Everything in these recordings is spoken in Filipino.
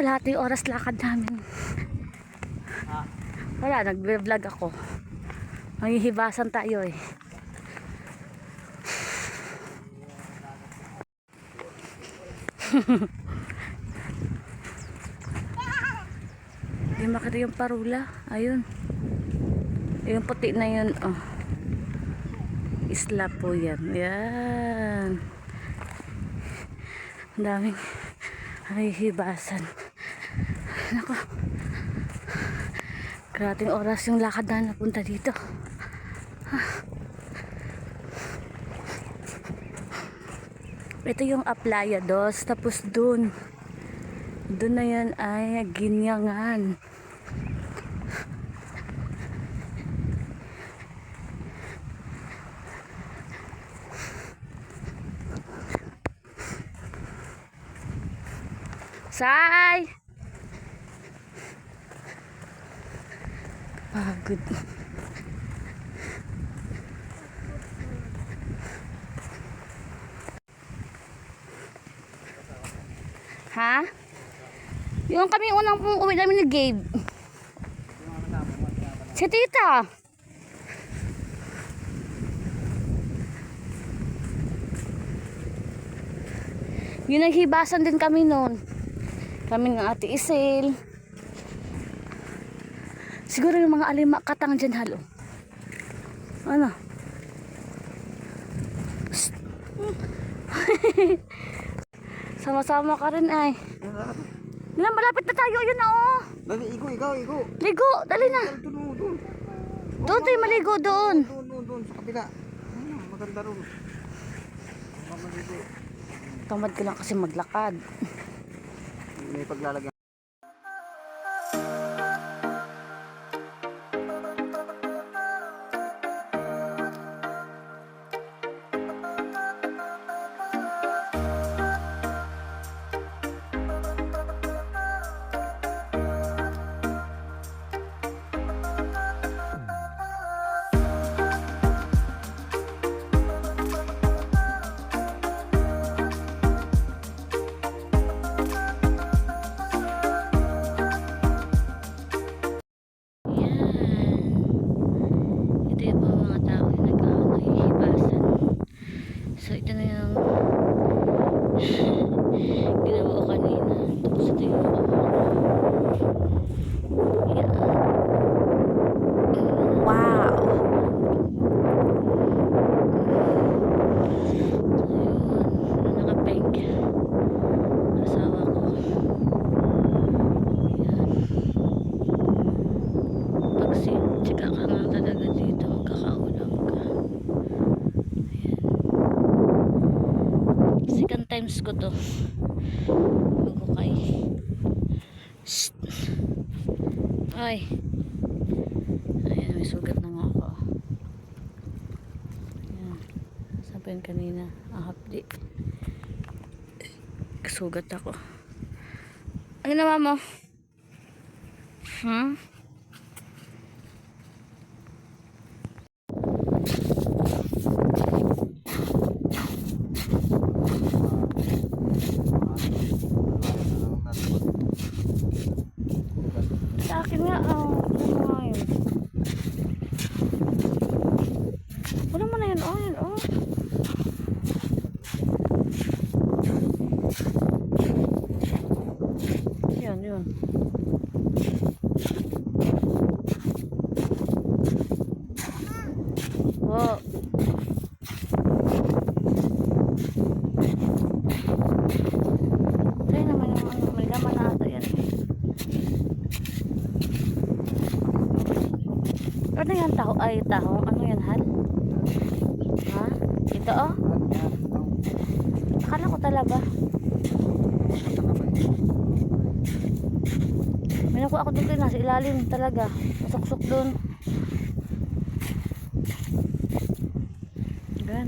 Kalahating oras lakad namin. Wala, nagbe-vlog ako. Manghihibasan tayo eh. Hindi makita yung parula. Ayun. Yung puti na yun. Oh. Isla po yan. Yan. Ang daming hihibasan. Nako. Karating oras yung lakad na napunta dito. Ito yung Aplayados. Tapos dun na yan ay Ginyangan. Say! Pagod. Ha? Yung kami unang uwi namin ni Gabe. Si tita. Yung naghibasan din kami noon. Kami ng Ate Isil. Siguro yung mga alimakatang dyan halo. Ano? Sama-sama ka rin ay. Malapit na tayo. Ayun na oh. Dali, ikaw. Ligo, dali na. Doon tayo maligo doon. Doon, sa kapila. Maganda ron. Tamad ko lang kasi maglakad. May paglalagyan. So ito na yung ginawa ko kanina. Tapos ito yung wow! Ayun, naka-pink asawa ko. Pag tsika ka nga talaga dito, magkakaulam ka. Second times ko to magukay. Ay, ayan, may sugat na nga ako. Ayan, sabi yun kanina ang hapdi, sugat ako. Ano naman mo? Sa akin nga, ano nga yun? Wala mo na yun, yun, yun. Oh. Tayo naman yung may laman na ito yan. Ano yan, taho? Ay, taho. Ano yan, hal? Ha? Ito, oh? Akala ko talaga. May nakuha ako dito, nasa ilalim talaga. Masuksok dun. Gan.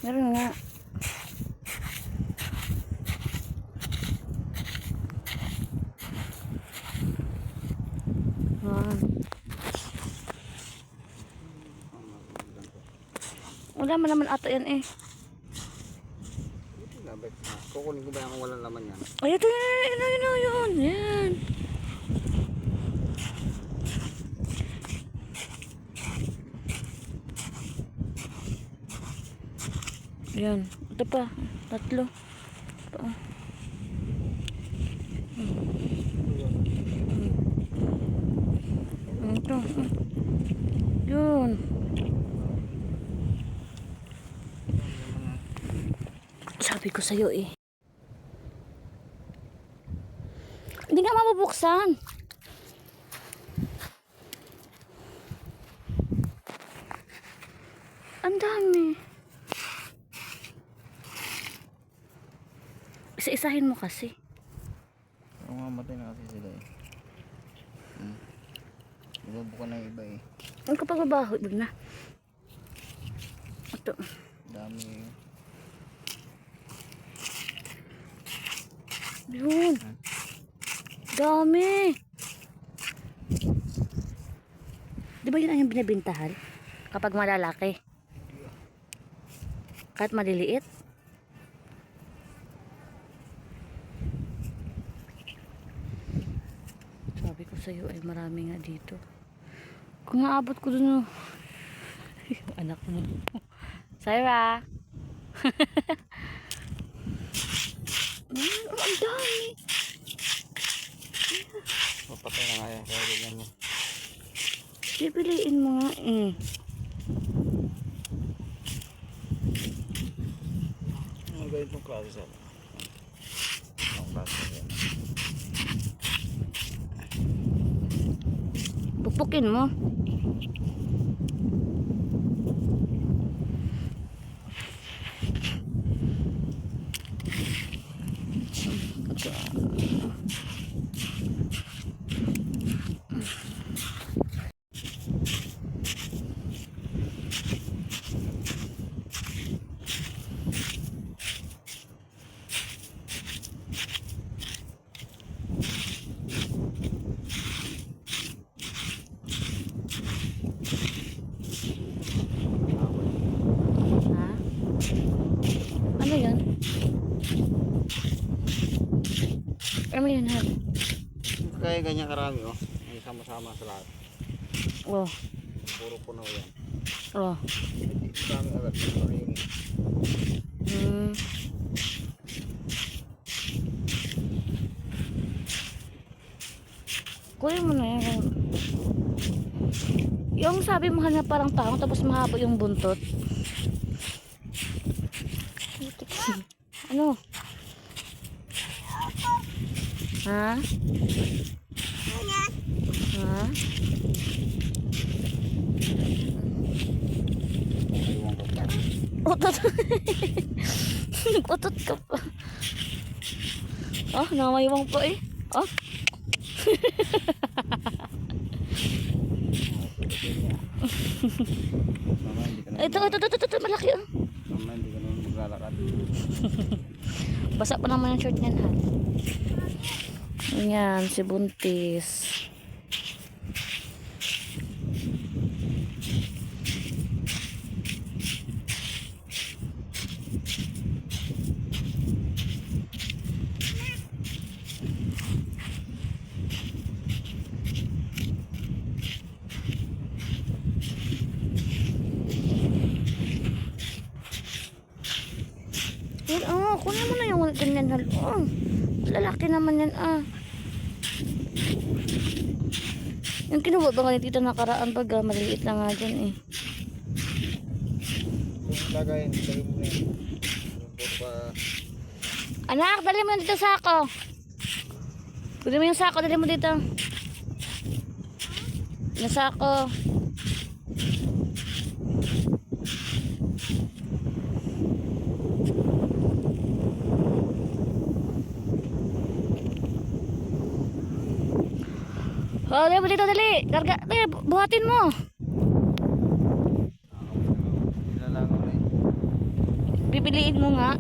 Meron nga. Wala man naman ata yan eh. Kukunin ko ba yung walang laman yan? Ay, ito yun. Yan. Yan. Ito pa. 3. Pa. Ito. Yun. Sabi ko sa'yo eh. Hindi nga mabubuksan. Ang dami. Isa-isahin mo kasi. Oo nga, matay na kasi sila eh. Ibabukan na yung iba eh. Ang kapag babaho, ibig na. Ito. Dami eh. Yun. Dami. Di ba yun ang yung binibintahan? Kapag malalaki. Kahit maliliit. Sabi ko sa'yo ay marami nga dito. Kung naabot ko dun anak mo. Sarah. Ang dami. Mapatay na nga yan. Kaya ganyan mo. Pipiliin mo nga eh. Ang ganitong klase sa ang klase yan. Pupukin mo. Ha? Ano yun? Ano yun, ha? Kaya ganyan karami oh. Ay sama-sama sa lahat. Oh. Puro puno yan. Oh. Dami agad. Puro yun. Hmm. Kunin mo na yan. Yung sabi mo na parang tahong tapos mahaba yung buntot. Ano? Ha? Ha? Iwan ko pa. Utot. Utot ka pa. Oh, namaywang pa eh. Oh. Mama, hindi ka na Ito, malaki oh. Mama, hindi ka naman maglalakad. Basa pa naman yung shirt niyan, ha? Ayan, si Buntis. Yan, oh, kunin mo na yung ganyan, hal. Oh, lalaki naman yan, ah. Yung kinuha ba nga ni Tita nakaraan pag maliliit na nga dyan, eh. Kung lagay mo na yan. Puro pa. Anak, dali mo na dito sako. Dali mo yung sako, dali mo dito. Yung sako. Oh, dali mo dito, dali. Karga, dali, buhatin mo. Nilalangaw na eh. Pipiliin mo nga.